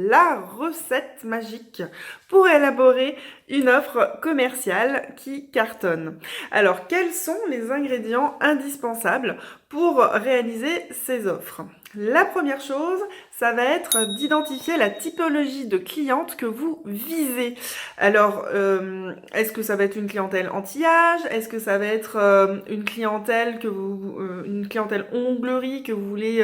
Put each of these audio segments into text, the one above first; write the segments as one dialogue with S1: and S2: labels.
S1: la recette magique pour élaborer une offre commerciale qui cartonne. Alors, quels sont les ingrédients indispensables pour réaliser ces offres? La première chose, ça va être d'identifier la typologie de cliente que vous visez. Alors, est-ce que ça va être une clientèle anti-âge? Est-ce que ça va être une clientèle une clientèle onglerie que vous voulez,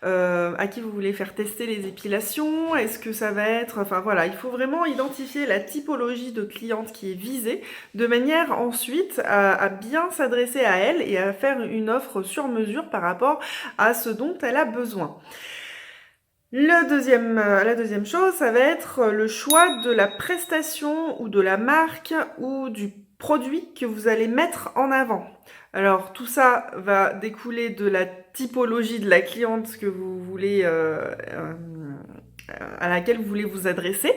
S1: à qui vous voulez faire tester les épilations? Est-ce que ça va être, enfin voilà, il faut vraiment identifier la typologie de cliente qui est visée, de manière ensuite à bien s'adresser à elle et à faire une offre sur mesure par rapport à ce dont elle a besoin. La deuxième chose, ça va être le choix de la prestation ou de la marque ou du produit que vous allez mettre en avant. Alors tout ça va découler de la typologie de la cliente que vous voulez à laquelle vous voulez vous adresser.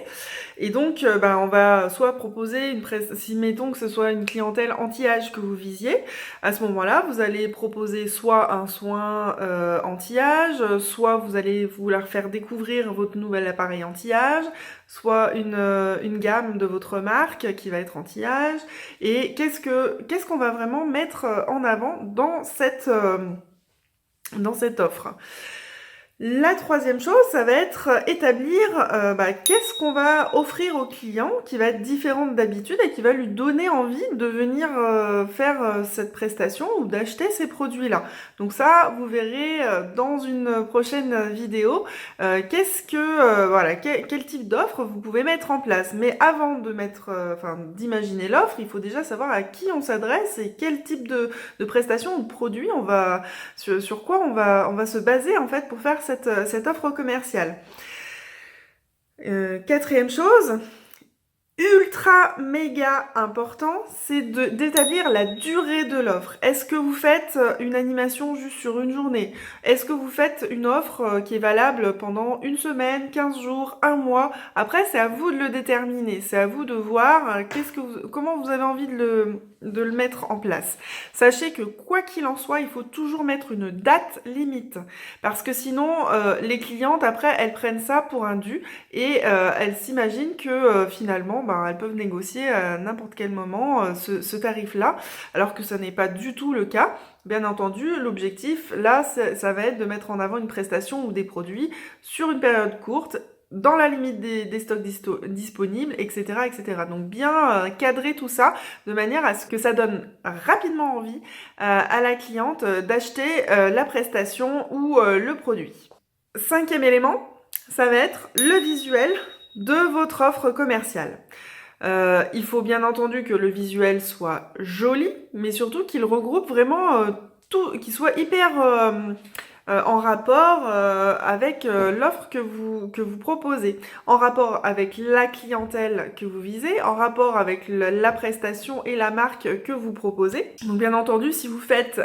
S1: Et donc, on va soit proposer si mettons que ce soit une clientèle anti-âge que vous visiez, à ce moment-là, vous allez proposer soit un soin anti-âge, soit vous allez leur faire découvrir votre nouvel appareil anti-âge, soit une gamme de votre marque qui va être anti-âge. Et qu'est-ce qu'on va vraiment mettre en avant dans cette offre? La troisième chose, ça va être établir qu'est-ce qu'on va offrir au client qui va être différente d'habitude et qui va lui donner envie de venir faire cette prestation ou d'acheter ces produits-là. Donc ça, vous verrez dans une prochaine vidéo quel type d'offre vous pouvez mettre en place. Mais avant d'imaginer l'offre, il faut déjà savoir à qui on s'adresse et quel type de prestation ou de produit sur quoi on va se baser en fait pour faire cette offre commerciale. Quatrième chose, ultra méga important, c'est d'établir la durée de l'offre. Est-ce que vous faites une animation juste sur une journée? Est-ce que vous faites une offre qui est valable pendant une semaine, 15 jours, un mois? Après, c'est à vous de le déterminer. C'est à vous de voir comment vous avez envie de le mettre en place. Sachez que quoi qu'il en soit, il faut toujours mettre une date limite. Parce que sinon, les clientes, après, elles prennent ça pour un dû et elles s'imaginent que finalement, elles peuvent négocier à n'importe quel moment ce tarif-là, alors que ça n'est pas du tout le cas. Bien entendu, l'objectif, là, ça va être de mettre en avant une prestation ou des produits sur une période courte, dans la limite des stocks disponibles, etc., etc. Donc bien cadrer tout ça de manière à ce que ça donne rapidement envie à la cliente d'acheter la prestation ou le produit. Cinquième élément, ça va être le visuel de votre offre commerciale. Il faut bien entendu que le visuel soit joli, mais surtout qu'il regroupe vraiment tout, qu'il soit hyper en rapport avec l'offre que vous proposez, en rapport avec la clientèle que vous visez, en rapport avec la prestation et la marque que vous proposez. Donc bien entendu, si vous faites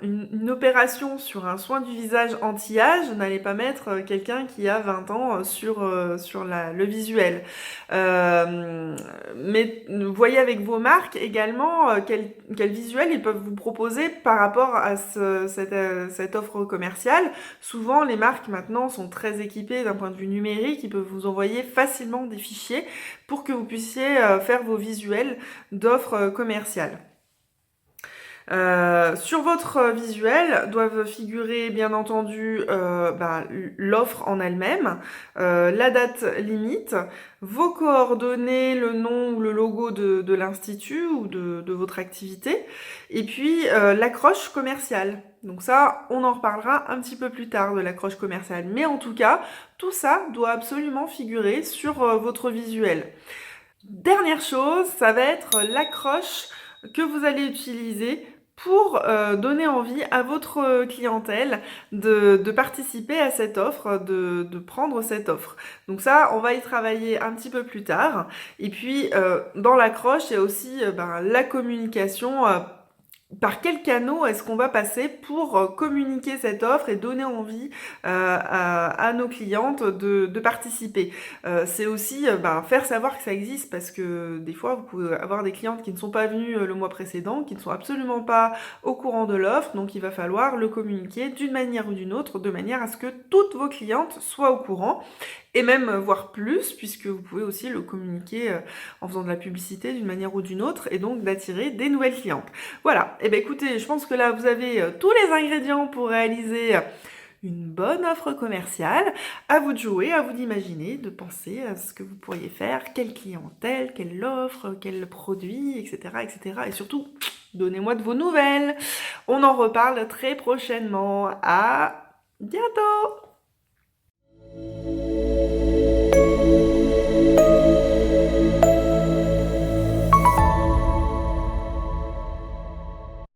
S1: une opération sur un soin du visage anti-âge, n'allez pas mettre quelqu'un qui a 20 ans sur le visuel. Mais voyez avec vos marques également quel visuel ils peuvent vous proposer par rapport à cette offre commerciale. Souvent, les marques maintenant sont très équipées d'un point de vue numérique, ils peuvent vous envoyer facilement des fichiers pour que vous puissiez faire vos visuels d'offres commerciales. Sur votre visuel doivent figurer bien entendu l'offre en elle-même, la date limite, vos coordonnées, le nom ou le logo de l'institut ou de votre activité, et puis l'accroche commerciale. Donc ça, on en reparlera un petit peu plus tard de l'accroche commerciale. Mais en tout cas, tout ça doit absolument figurer sur votre visuel. Dernière chose, ça va être l'accroche que vous allez utiliser pour donner envie à votre clientèle de participer à cette offre, de prendre cette offre. Donc ça, on va y travailler un petit peu plus tard. Et puis, dans l'accroche, il y a aussi la communication par quel canot est-ce qu'on va passer pour communiquer cette offre et donner envie à nos clientes de participer. C'est aussi faire savoir que ça existe parce que des fois vous pouvez avoir des clientes qui ne sont pas venues le mois précédent, qui ne sont absolument pas au courant de l'offre, donc il va falloir le communiquer d'une manière ou d'une autre, de manière à ce que toutes vos clientes soient au courant et même voire plus, puisque vous pouvez aussi le communiquer en faisant de la publicité d'une manière ou d'une autre, et donc d'attirer des nouvelles clientes. Voilà, et bien écoutez, je pense que là vous avez tous les ingrédients pour réaliser une bonne offre commerciale. À vous de jouer, à vous d'imaginer, de penser à ce que vous pourriez faire, quelle clientèle, quelle offre, quel produit, etc. etc. Et surtout, donnez-moi de vos nouvelles. On en reparle très prochainement. À bientôt!